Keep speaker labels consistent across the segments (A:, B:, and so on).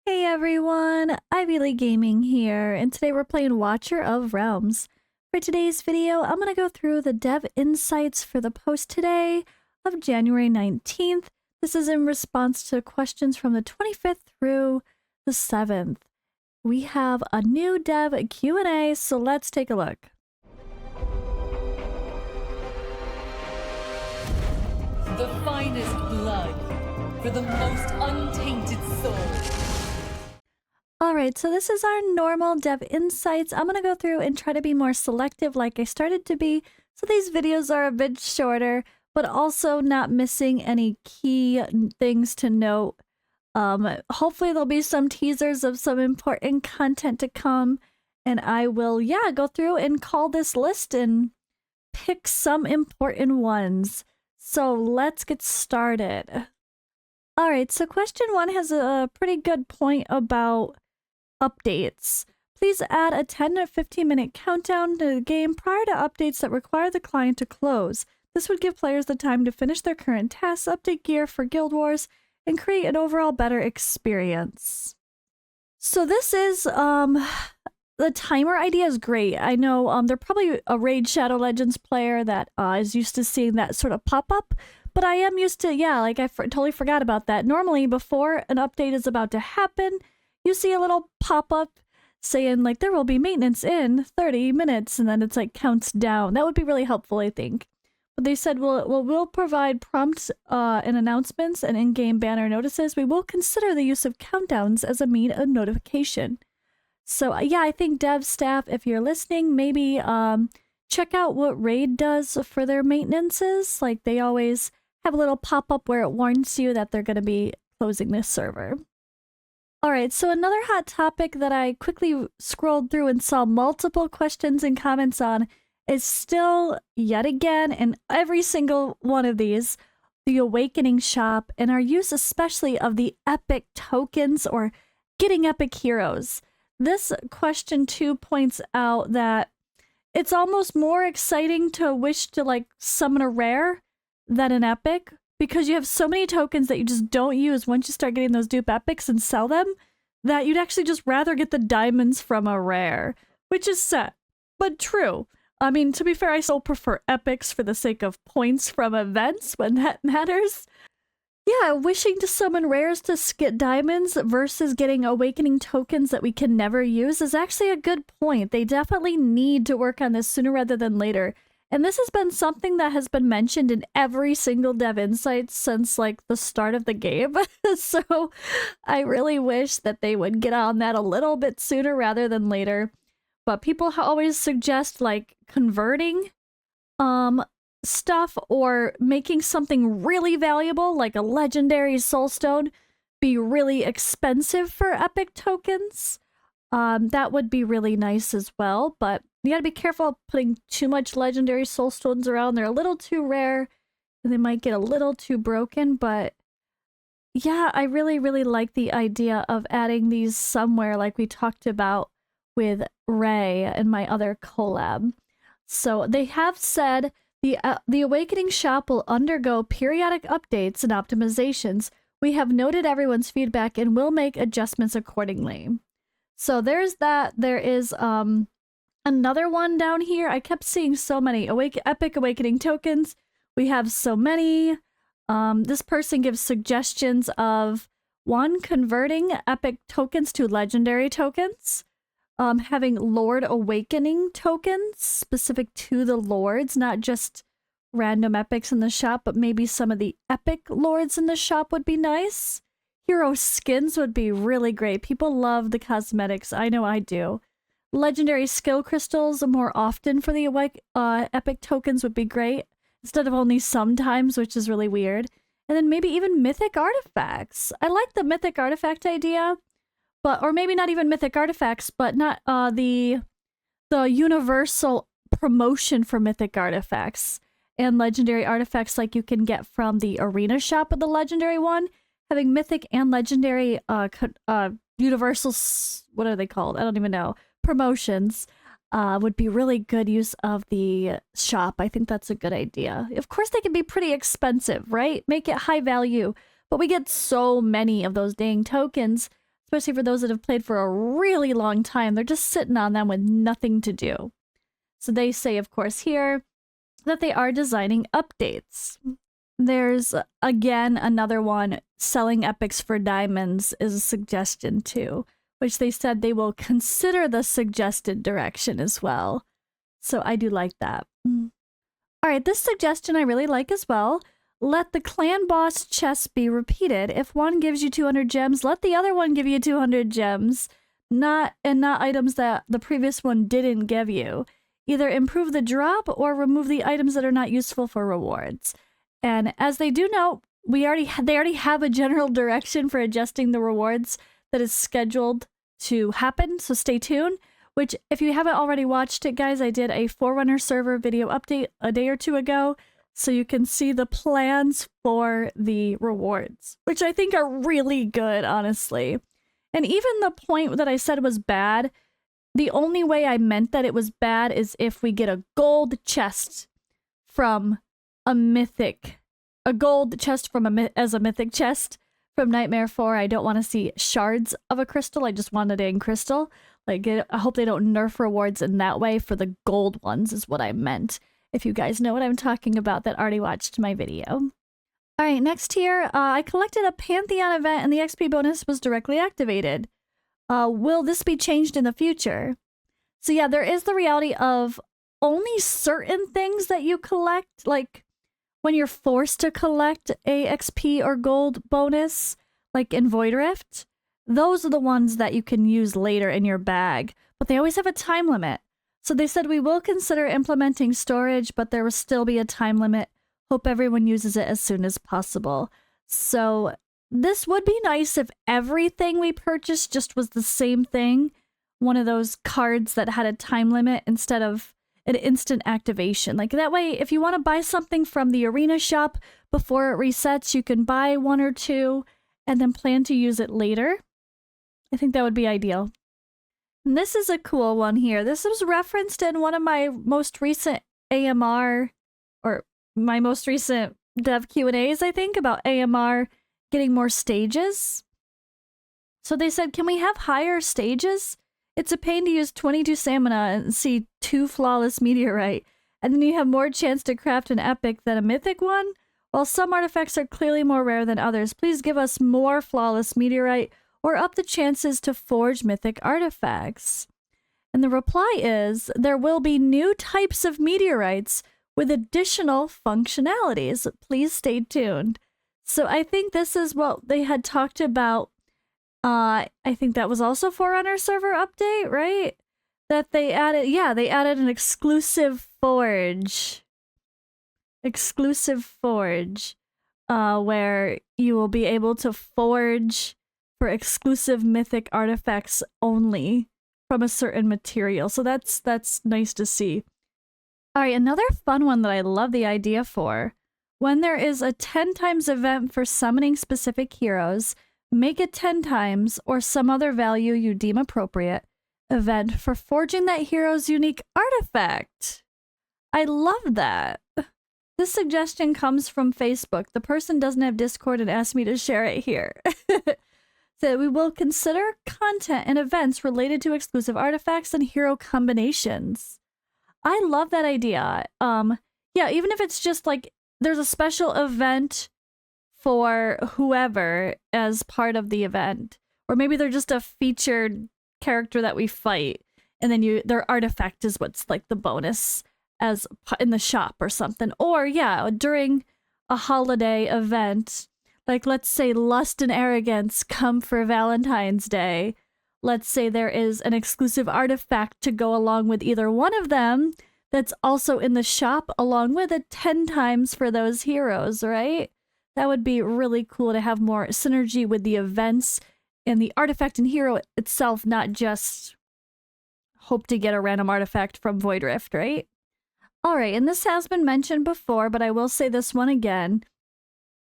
A: Hey everyone, Ivy League Gaming here, and today we're playing Watcher of Realms. For today's video, I'm going to go through the dev insights for the post today of January 19th. This is in response to questions from the 25th through the 7th. We have a new dev Q&A, so let's take a look.
B: The finest blood for the most untainted soul.
A: Alright, so this is our normal dev insights. I'm going to go through and try to be more selective like I started to be, so these videos are a bit shorter, but also not missing any key things to note. Hopefully there'll be some teasers of some important content to come, and I will, go through and call this list and pick some important ones. So let's get started. Alright, so question 1 has a pretty good point about updates. Please add a 10 to 15 minute countdown to the game prior to updates that require the client to close. This would give players the time to finish their current tasks, update gear for Guild Wars, and create an overall better experience. So this is, the timer idea is great. I know they're probably a Raid Shadow Legends player that is used to seeing that sort of pop up, but I am used to, I totally forgot about that. Normally, before an update is about to happen, you see a little pop-up saying, like, there will be maintenance in 30 minutes, and then it's, like, counts down. That would be really helpful, I think. But they said, we'll provide prompts and announcements and in-game banner notices. We will consider the use of countdowns as a means of notification. So, I think dev staff, if you're listening, maybe check out what Raid does for their maintenances. Like, they always have a little pop-up where it warns you that they're going to be closing this server. Alright, so another hot topic that I quickly scrolled through and saw multiple questions and comments on is still, yet again, in every single one of these, the Awakening Shop, and our use especially of the epic tokens or getting epic heroes. This question 2 points out that it's almost more exciting to wish to, like, summon a rare than an epic, because you have so many tokens that you just don't use once you start getting those dupe epics and sell them, that you'd actually just rather get the diamonds from a rare, which is sad, but true. I mean, to be fair, I still prefer epics for the sake of points from events when that matters. Yeah, wishing to summon rares to get diamonds versus getting awakening tokens that we can never use is actually a good point. They definitely need to work on this sooner rather than later. And this has been something that has been mentioned in every single dev insight since, like, the start of the game. So I really wish that they would get on that a little bit sooner rather than later. But people always suggest, like, converting stuff or making something really valuable, like a legendary soulstone, be really expensive for epic tokens. That would be really nice as well, but you gotta be careful of putting too much legendary soulstones around. They're a little too rare, and they might get a little too broken, but yeah, I really, really like the idea of adding these somewhere like we talked about with Ray and my other collab. So they have said the Awakening Shop will undergo periodic updates and optimizations. We have noted everyone's feedback and will make adjustments accordingly. So there's that. There is another one down here. I kept seeing so many epic awakening tokens. We have so many. This person gives suggestions of 1, converting epic tokens to legendary tokens. Having Lord Awakening tokens specific to the lords, not just random epics in the shop, but maybe some of the epic lords in the shop would be nice. Hero skins would be really great. People love the cosmetics. I know I do. Legendary skill crystals more often for the epic tokens would be great, instead of only sometimes, which is really weird. And then maybe even mythic artifacts. I like the mythic artifact idea, but or maybe not even mythic artifacts, but not the universal promotion for mythic artifacts and legendary artifacts like you can get from the arena shop with the legendary one. Having mythic and legendary universal, what are they called? I don't even know. Promotions would be really good use of the shop. I think that's a good idea. Of course, they can be pretty expensive, right? Make it high value, but we get so many of those dang tokens. especially for those that have played for a really long time. They're just sitting on them with nothing to do. So they say, of course, here that they are designing updates. There's, again, another one, selling epics for diamonds is a suggestion too, which they said they will consider the suggested direction as well. So I do like that. All right, this suggestion I really like as well. Let the clan boss chest be repeated. If one gives you 200 gems, let the other one give you 200 gems, not items that the previous one didn't give you. Either improve the drop or remove the items that are not useful for rewards. And as they do know, they already have a general direction for adjusting the rewards that is scheduled to happen, so stay tuned. Which, if you haven't already watched it, guys, I did a Forerunner server video update a day or two ago, so you can see the plans for the rewards, which I think are really good, honestly. And even the point that I said was bad, the only way I meant that it was bad is if we get a gold chest from a mythic, as a mythic chest from Nightmare 4. I don't want to see shards of a crystal. I just want it in crystal. Like, I hope they don't nerf rewards in that way for the gold ones is what I meant. If you guys know what I'm talking about that already watched my video. All right, next here, I collected a Pantheon event and the XP bonus was directly activated. Will this be changed in the future? So yeah, there is the reality of only certain things that you collect, like when you're forced to collect a XP or gold bonus, like in Void Rift. Those are the ones that you can use later in your bag, but they always have a time limit. So they said we will consider implementing storage, but there will still be a time limit. Hope everyone uses it as soon as possible. So this would be nice if everything we purchased just was the same thing. One of those cards that had a time limit instead of an instant activation. Like that way, if you want to buy something from the arena shop before it resets, you can buy one or two and then plan to use it later. I think that would be ideal. And this is a cool one here. This was referenced in one of my most recent AMR, or my most recent dev Q&As, I think, about AMR getting more stages. So they said, can we have higher stages? It's a pain to use 22 stamina and see 2 flawless meteorite, and then you have more chance to craft an epic than a mythic one. While some artifacts are clearly more rare than others, please give us more flawless meteorite or up the chances to forge mythic artifacts. And the reply is, there will be new types of meteorites with additional functionalities. Please stay tuned. So I think this is what they had talked about. I think that was also Forerunner server update, right? That they added, yeah, they added an exclusive forge. Where you will be able to forge for exclusive mythic artifacts only from a certain material. So that's nice to see. All right, another fun one that I love the idea for. When there is a 10 times event for summoning specific heroes, make it 10 times or some other value you deem appropriate event for forging that hero's unique artifact. I love that. This suggestion comes from Facebook. The person doesn't have Discord and asked me to share it here. That we will consider content and events related to exclusive artifacts and hero combinations. I love that idea. Yeah, even if it's just like there's a special event for whoever as part of the event, or maybe they're just a featured character that we fight, and then their artifact is what's like the bonus as in the shop or something. Or yeah, during a holiday event. Like, let's say Lust and Arrogance come for Valentine's Day. Let's say there is an exclusive artifact to go along with either one of them that's also in the shop along with it 10 times for those heroes, right? That would be really cool to have more synergy with the events and the artifact and hero itself, not just hope to get a random artifact from Void Rift, right? All right, and this has been mentioned before, but I will say this one again.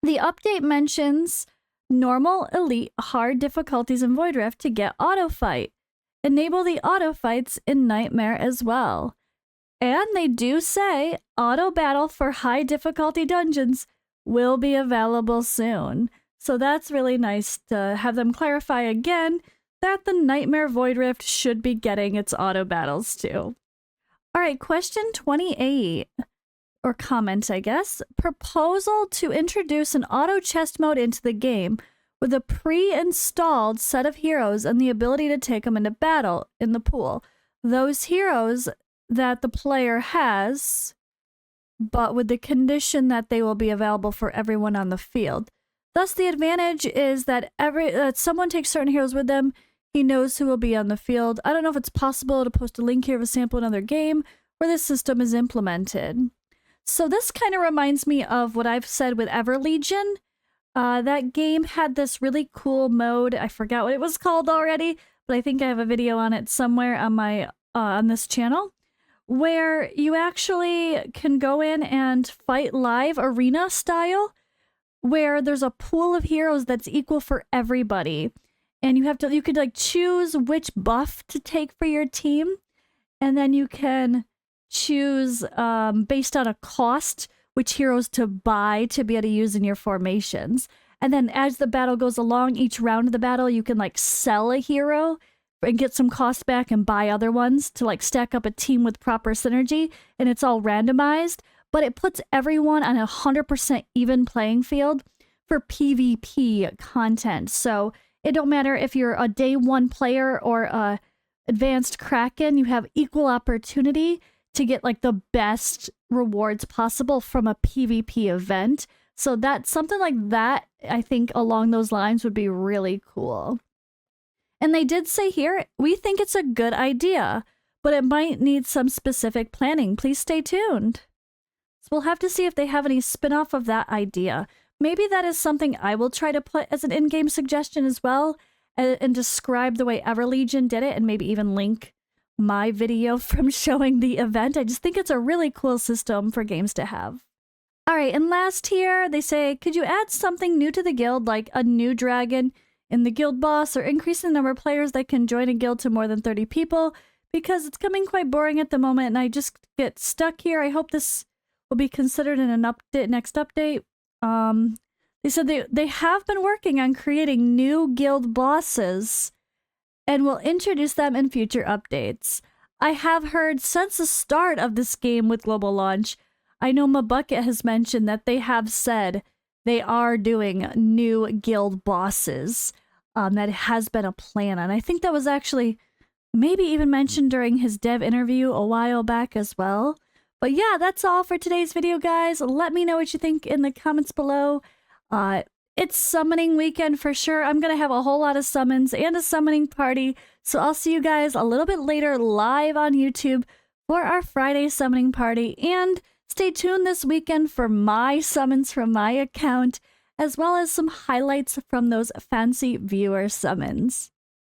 A: The update mentions normal, elite, hard difficulties in Void Rift to get auto fight. Enable the auto fights in Nightmare as well. And they do say auto battle for high difficulty dungeons will be available soon. So that's really nice to have them clarify again that the Nightmare Void Rift should be getting its auto battles too. All right, question 28, or comment, I guess. Proposal to introduce an auto chest mode into the game with a pre-installed set of heroes and the ability to take them into battle in the pool. Those heroes that the player has, but with the condition that they will be available for everyone on the field. Thus, the advantage is that someone takes certain heroes with them, he knows who will be on the field. I don't know if it's possible to post a link here of a sample in another game where this system is implemented. So this kind of reminds me of what I've said with Everlegion. That game had this really cool mode. I forgot what it was called already, but I think I have a video on it somewhere on my on this channel, where you actually can go in and fight live arena style, where there's a pool of heroes that's equal for everybody. And you could like choose which buff to take for your team. And then you can choose based on a cost, which heroes to buy to be able to use in your formations. And then as the battle goes along, each round of the battle, you can like sell a hero and get some cost back and buy other ones to like stack up a team with proper synergy. And it's all randomized, but it puts everyone on 100% even playing field for PvP content. So it don't matter if you're a day one player or a advanced Kraken, you have equal opportunity to get like the best rewards possible from a PvP event. So that's something like that, I think along those lines would be really cool. And they did say here, we think it's a good idea, but it might need some specific planning. Please stay tuned. So we'll have to see if they have any spin-off of that idea. Maybe that is something I will try to put as an in-game suggestion as well, and describe the way Everlegion did it, and maybe even link my video from showing the event. I just think it's a really cool system for games to have. All right, and last here, they say, could you add something new to the guild, like a new dragon in the guild boss, or increase the number of players that can join a guild to more than 30 people? Because it's coming quite boring at the moment, and I just get stuck here. I hope this will be considered in an next update. They said they have been working on creating new guild bosses and will introduce them in future updates. I have heard since the start of this game with global launch, I know Mabucket has mentioned that they have said they are doing new guild bosses. That has been a plan. And I think that was actually maybe even mentioned during his dev interview a while back as well. But yeah, that's all for today's video, guys. Let me know what you think in the comments below. It's summoning weekend for sure. I'm going to have a whole lot of summons and a summoning party. So I'll see you guys a little bit later live on YouTube for our Friday summoning party. And stay tuned this weekend for my summons from my account, as well as some highlights from those fancy viewer summons.